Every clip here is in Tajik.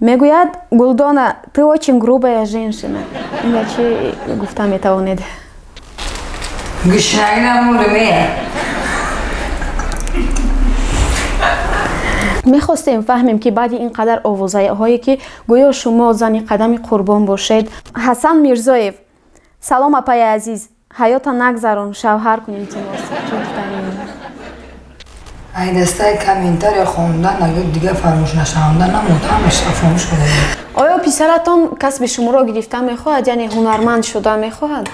мегӯяд: Гулдона, ты очень грубая женщина. Ина чӣ гуфта метавонед? мехостем фаҳмем ки баъди ин қадар овозаҳое ки гӯё шумо зани қадами қурбон бошед. Ҳасан Мирзоев: салом апаи азиз, ҳаёта нагзарон, шавҳар кун илтимос. ай дастаи комментария хондан агар дига фаромӯш нашаванда намуд, ҳамаша фаромӯш шуда. оё писаратон касби шуморо гирифта мехоҳад, яъне ҳунарманд шуда мехоҳад?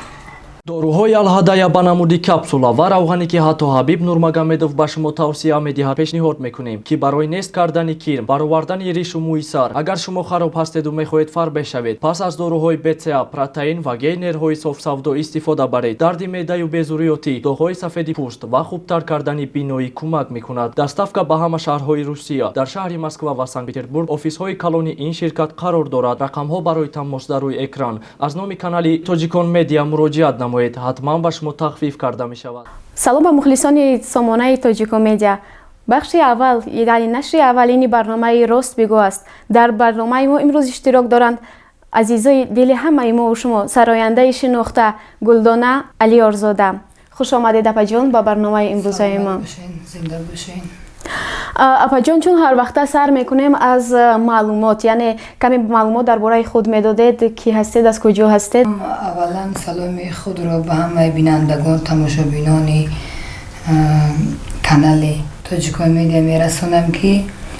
доруҳои алҳадая ба намуди капсула ва равғане ки ҳатто Ҳабиб Нурмагомедов ба шумо тавсия медиҳад, пешниҳод мекунем ки барои нест кардани кирм, баровардани ришу мӯи сар, агар шумо хароб ҳастеду мехоҳед фарбеҳ шавед, пас аз доруҳои БЦА, протеин ва гейнерҳои софсавдо истифода баред. Дарди меъдаю безурётӣ, доғҳои сафеди пӯст ва хубтар кардани биноӣ кӯмак мекунад. Доставка ба ҳама шаҳрҳои Русия. Дар шаҳри Москва ва Санкт-Петербург офисҳои калони ин ширкат қарор дорад. Рақамҳо барои тамос дар рӯи экран. аз номи канали Тоҷикон медиа муроҷиат намоед, ҳатман ба шумо тахфиф карда мешавад. салом ба мухлисони сомонаи Тоҷикон медиа. бахши аввал, яъне нашри аввалини барномаи Рост бигӯ аст. дар барномаи мо имрӯз иштирок доранд азизои дили ҳамаи мо шумо, сарояндаи шинохта Гулдона Алиёрзода. хуш омадед апаҷон ба барномаи имрӯзаи мо. зинда бошед. апаҷон, чун ҳар вақта сар мекунем аз маълумот, яъне каме маълумот дар бораи худ медодед, ки ҳастед, аз куҷо ҳастед? аввалан саломи худро ба ҳамаи бинандагон, тамошобинони канали Тоҷикон медиа мерасонам ки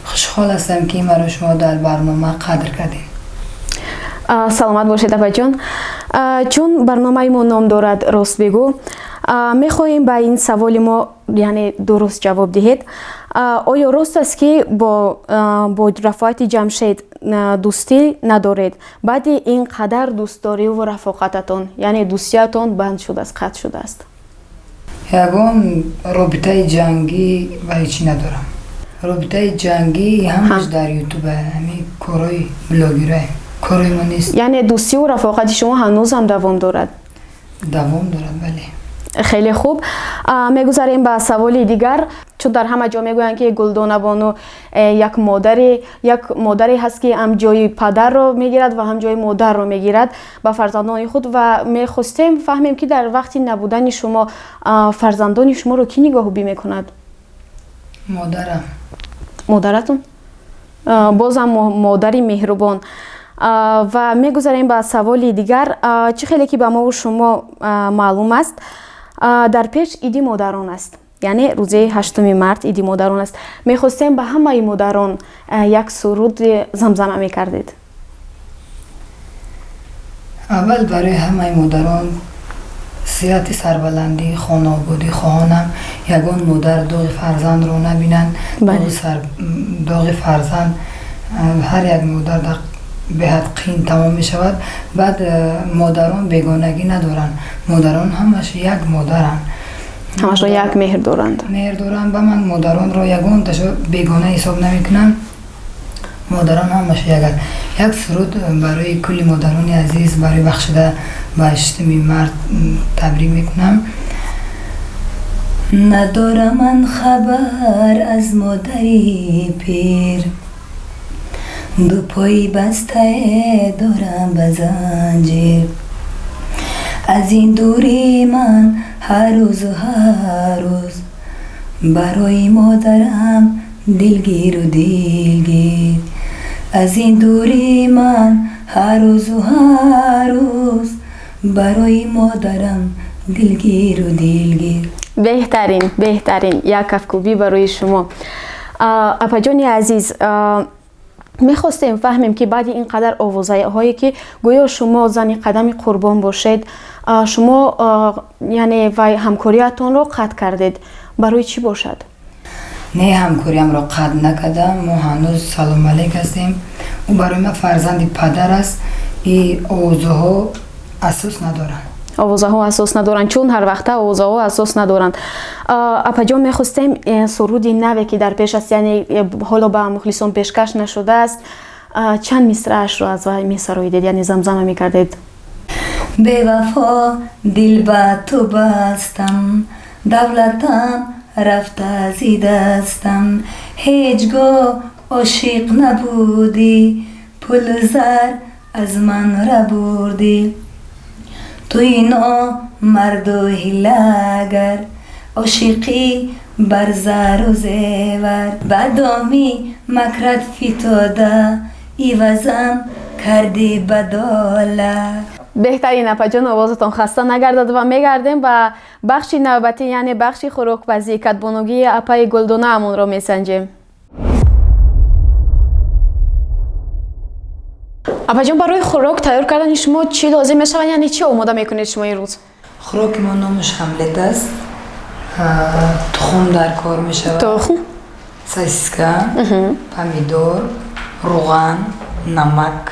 хушҳол ҳастам ки маро шумо дар барнома қадр кардед. саломат бошед апаҷон. чун барномаи мо ном дорад Рост бигӯ, мехоҳем ба ин саволи мо яъне дуруст ҷавоб диҳед. оё рост аст ки бо Рафоати Ҷамшед дӯстӣ надоред? баъди ин қадар дӯстдориву рафоқататон, яъне дӯстиятон банд шудааст, қатъ шудааст? ягон робитаи ҷангӣ ва ҳечӣ надорам. робитаи ҷангӣ ҳамаш дар ютубе, ҳамин корои блогера, корои мо нест. яъне дӯстиву рафоқати шумо ҳанӯзам давом дорад? давом дорад, бале. хеле хуб. мегузарем ба саволи дигар. чун дар ҳама ҷо мегӯянд ки Гулдона Бону як модаре ҳаст ки ҳам ҷои падарро мегирад ва ҳам ҷои модарро мегирад ба фарзандони худ, ва мехостем фаҳмем ки дар вақти набудани шумо фарзандони шуморо кӣ нигоҳубӣ мекунад? модарам. модаратон? бозам модари меҳрубон. ва мегузарем ба саволи дигар. чӣ хеле ки ба мову шумо маълум аст, дар пеш иди модарон аст, яъне рӯзи 8 март иди модарон аст. мехостем ба ҳамаи модарон як суруди замзама мекардед. аввал барои ҳамаи модарон сиҳати сарбаландӣ, хонободӣ хоҳонам. ягон модар доғи фарзандро набинанд. доғи фарзанд ҳар як модар беҳад қин тамом мешавад. баъд модарон бегонагӣ надоранд. модарон ҳамаш як модаранд. ҳамашро як меҳр доранд. меҳр доранд. ба ман модаронро ягонташо бегона ҳисоб намекунам. модарон ҳамаш яганд. як суруд барои кулли модарони азиз барои бахшида ба 8 март табрик мекунам. надорам ман хабар аз модари пир, ду пои бастае дорам ба занҷир. аз ин дури ман ҳар рӯзу ҳар рӯз барои модарам дилгиру дилгир. аз ин дури ман ҳар рӯзу ҳар рӯз барои модарам дилгиру дилгир. беҳтарин як кафкӯбӣ барои шумо. апаҷони азиз, мехостем фаҳмем ки баъди ин қадар овозаҳое ки гӯё шумо зани қадами қурбон бошед, шумо яъне вай ҳамкориятонро қатъ кардед. барои чӣ бошад? не, ҳамкориамро қатъ накардам. мо ҳанӯз саломалек ҳастем. ӯ барои ман фарзанди падар аст. ин овозаҳо асос надоранд. овозаҳо асос надоранд, чун ҳар вақта овозаҳо асос надоранд. апаҷон, мехостем суруди наве ки дар пеш аст, яъне ҳоло ба мухлисон пешкаш нашудааст, чанд мисраашро аз вай месароидед, яъне замзама мекардед? бевафо дил ба ту бастам, давлатам рафта аз дастам. ҳеҷ гоҳ ошиқ набудӣ, پول زر از من را بردی تو اینا مرد و هیلگر عاشقی بر زر و زیور بدامی مکرت فتاده ایوزم کردی بداله. بهترین اپا جان، آوازتان خسته نگردد و میگردیم به بخش نوبتی، یعنی بخش خوراک‌پزی کدبانوگی اپای گلدانه همون رو میسنجیم. اپا جان، برای خوراک تیار کردن شما چی لازم میشود، یعنی چی آماده میکنید شما این روز؟ خوراک ما نامش هملت است. تخم در کار می شود، تخم، ساسیسکا، پمیدور، روغن، نمک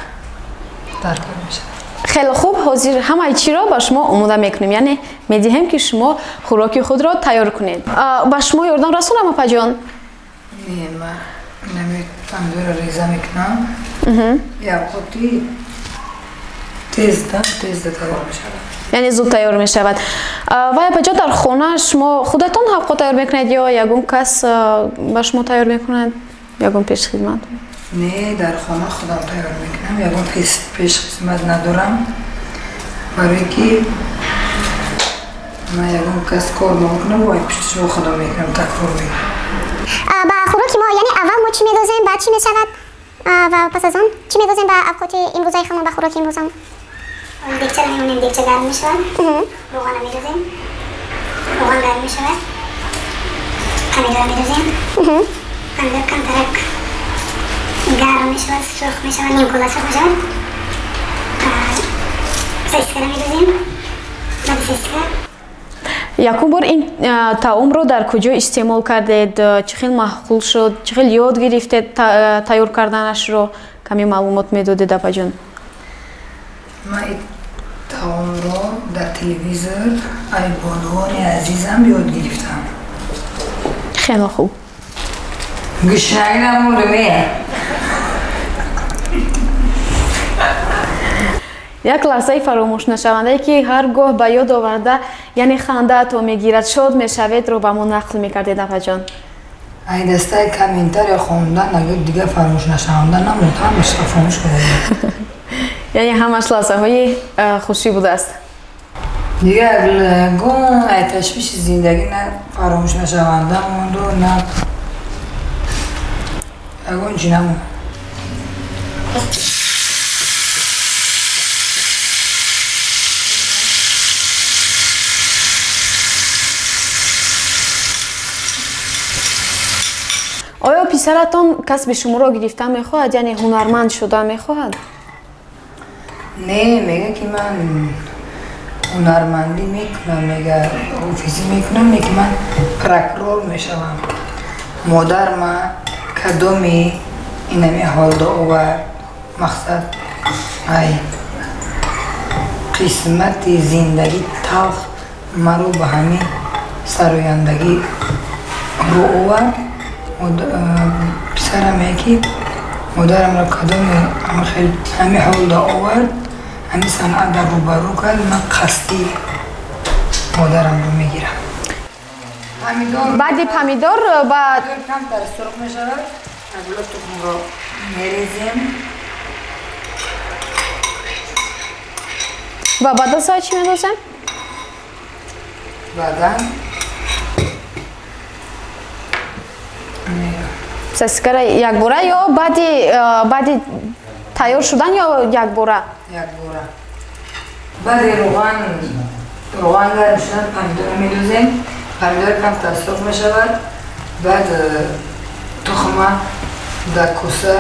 در کار می شود. خیلی خوب، حاضر همه چی را به شما آماده میکنیم، یعنی میدهیم که شما خوراک خود را تیار کنید. به شما یاردم رسونم اپا جان؟ من پمیدور را ریزه میکنم، یا قطعی تیز تیار می شود، یعنی زود تیار می شود. و اپا جان، در خانه شما خودتان حقا تیار میکنید یا یگون کس به شما تیار میکند، یگون پیش خدمت؟ نه، در خانه خودم تیار میکنم، یگون پیش خدمت ندارم، برای که من یگون کس کار نمیکنم و پیشش رو خودم میکنم، تکرار میکنم. با خوراک ما یعنی اول ما چی میدازیم، بعد چی میشود و پس از اون چی میدازیم به اوقات امروزی خودمون، به خوراک امروزمون؟ دیگچه رو میمونیم، دیگچه گرم میشود، روغن رو میدازیم، روغن گرم میشود، پمیدور رو میدازیم، پمیدور کم ترک گرم میشود، سرخ میشود، نیم کلا سرخ میشود، ساسیسکا رو میدازیم، بعد ساسیسکا. یکم بار این طعام رو در کجا استعمال کردید؟ چه خیلی محقول شد؟ چه خیلی یاد گرفتید تیار کردنش رو؟ کمی معلومات میدادید اپا جان؟ من این طعام رو در تلویزیون ای بانوان عزیزم یاد گرفتم. خیلی خوب. گشنگ نمورمه. یک لحظه فراموش نشونده که هرگاه به یاد آورده یعنی خنده تو میگیرد، شاد میشوید رو به ما نقل میکردید اپا جان. این دسته کامنتر خوندن اگر دیگه فراموش نشونده نموندم میشه فراموش کنید. یعنی همش لحظه های خوشی بوده است. دیگه گون تشویش زندگی نه فراموش نشونده موند و نه اگون چی نموند. آیا پسرتان کسب شما را گرفتن میخواهد، یعنی هنرمند شدن میخواهد؟ نه، میگه که من هنرمندی میکنم، میگه اوفیسی میکنم، میگه من پرکرور میشوم. مادر ما کدومی اینمی حال دا آورد، مقصد ای قسمت زندگی تلخ مرو به همین سرویندگی رو آورد. پسرم میگه مادرم را کدام همین حال دا آورد، همین صنعت در روبرو کرد، من قصدی مادرم رو میگیرم. بعد پمیدور بعد کم در سرخ میشود، اول تخم رو میریزیم و بعد از چی میدازیم؟ بعدا ساسیسکا را یک بوره یا بعدی تیار شدن یا یک بوره؟ یک بوره. بعد روغن گرم شدن پمیدور رو میدوزیم، پمیدور کم تا سرخ میشود، بعد تخم در کوسه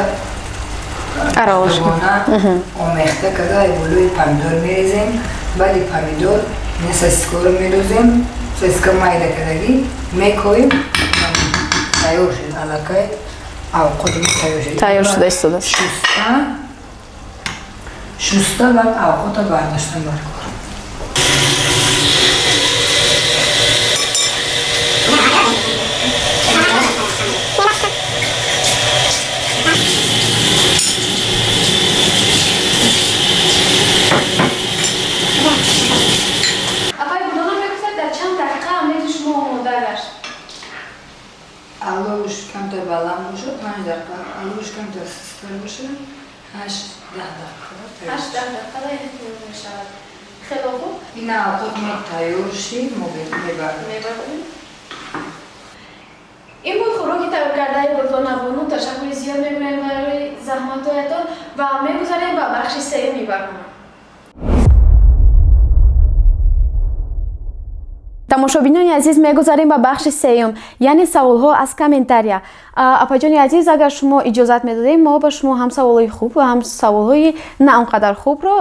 آمیخته کرده بلوی پمیدور میریزیم، بعد پمیدور ساسیسکا رو میدوزیم، ساسیسکا مایده کردگی میکویم، تیار شد علاقه اوقات تیار شده است. شسته بعد اوقات برداشتن بر کار. علوش کمتر بلند باشه 5 دقیقه، علوش کمتر سستر باشه 8 دقیقه میشود. خیلی خوب. این قرمه تیار شی میبریم. این بود خوراکی تیار کرده گلدان ابانو. تشکر زیاد می‌کنیم برای زحمت‌هایتان و می‌گذاریم به بخش سوم برنامه. тамошобинони азиз мегузарем ба бахши сеюм, яъне саволҳо аз комментария. апаҷони азиз, агар шумо иҷозат медодем, мо ба шумо ҳам саволҳои хуб ва ҳам саволҳои на он қадар хубро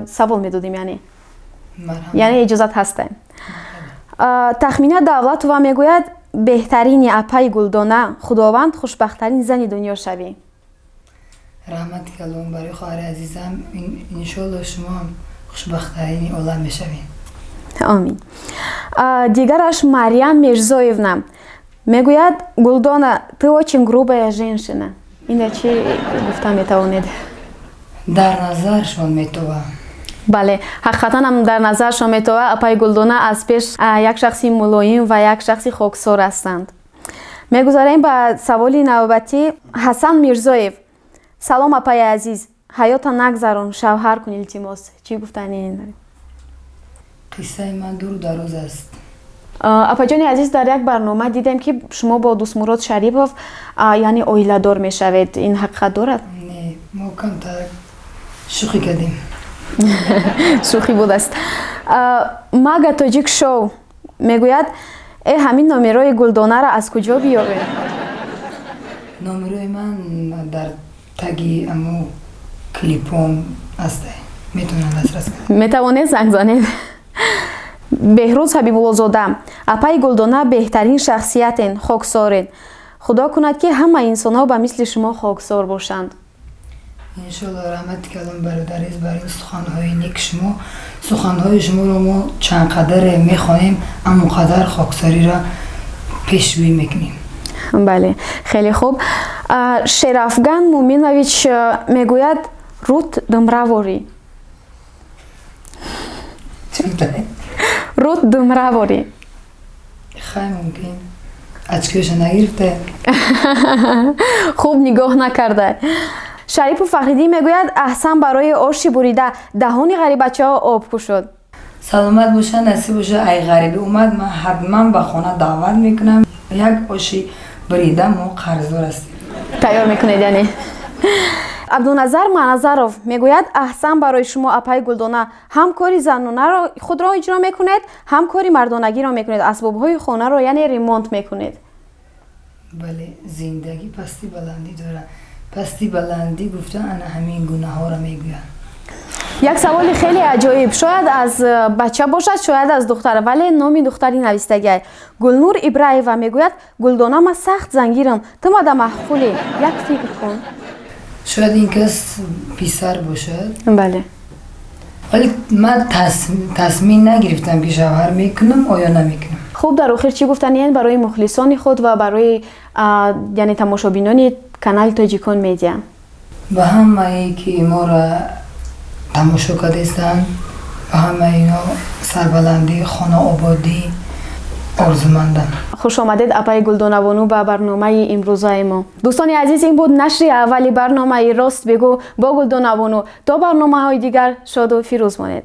савол медодем, яъне иҷозат ҳастем. тахмина давлатова мегӯяд беҳтарини апаи гулдона худованд хушбахттарин зани дунё шавӣ. раҳмати калон барои хоҳари азизам. иншолло шумо хушбахттарини олам мешавед. амин. дигараш Марьям Мирзоевна мегӯяд Гулдона, ты очень грубая женщина. Ина чӣ гуфта метавонед? дар назаршон метова. бале, ҳақиқатан ҳам дар назаршон метова. апаи Гулдона аз пеш як шахси мулоим ва як шахси хоксор ҳастанд. мегузарем ба саволи навбатӣ. Ҳасан Мирзоев: салом апаи азиз, ҳаёта нагзарон, шавҳар кун илтимос. чӣ гуфтанин? қиссаи ман дур дароз аст. апаҷони азиз, дар як барнома дидем ки шумо бо Дӯстмурод Шарипов яъне оиладор мешавед. ин ҳақиқат дорад? Не, мо камтар шӯхӣ кардем. шӯхӣ будааст. Мага Тоҷик Шоу мегӯяд ҳамин номерои Гулдонаро аз куҷо биёбем? номерои ман дар таги амо клипом аст. метавонам дастрас кунам. метавонед занг занед. беҳрӯз Ҳабибуллозода: апаи Гулдона беҳтарин шахсиятен, хоксорен. худо кунад ки ҳама инсонҳо ба мисли шумо хоксор бошанд. иншолло. раҳмати калон бародариз бар ин суханҳои нек шумо. суханҳои шуморо мо чанд қадаре мехонем, амон қадар хоксориро пешгӯӣ мекунем. бале, хеле хуб. Шерафган Муминович мегӯяд Рут Думраворӣ. Рут Думраворӣ. хай мумкин. очкоша нагирифта. хуб нигоҳ накарда. Шарипов Фахриддин мегӯяд аҳсан барои оши бурида даҳони ғарибачаҳо об кушод. саломат боша, насиб боша. ай ғарибӣ омад, ман ҳатман ба хона даъват мекунам. як оши бурида мо қарздор ҳастем. тайёр мекунед яъне? абдуназар Маназаров мегӯяд аҳсан барои шумо апаи Гулдона ҳам кори занонаро худро иҷро мекунед, ҳам кори мардонагиро мекунед, асбобҳои хонаро яъне ремонт мекунед. бале, зиндагӣ пасти баландӣ дорад. пасти баландӣ гуфта ана ҳамин гунаҳҳоро мегӯяд. як саволи хеле аҷоиб, шояд аз бача бошад, шояд аз духтар, вале номи духтари навистагиай. Гулнур Ибраева мегӯяд Гулдона ма сахт зангирам, ту мада маҳқулӣ, як фикр кун. шояд ин кас писар бошад. бале, вале ман тасмин нагирифтам ки шавҳар мекунам оё намекунам. хуб, дар охир чӣ гуфтаниен барои мухлисони худ ва барои яъне тамошобинони канали Тоҷикон медиа? ба ҳамае ки моро тамошо кардестанд, ба ҳамаи ино сарбаландӣ, хонаободӣ орзумандам. хуш омадед апаи Гулдонавону ба барномаи имрӯзаи мо. дӯстони азиз, ин буд нашри аввали барномаи Рост бигӯ бо Гулдонавону. то барномаҳои дигар шоду фирӯз монед.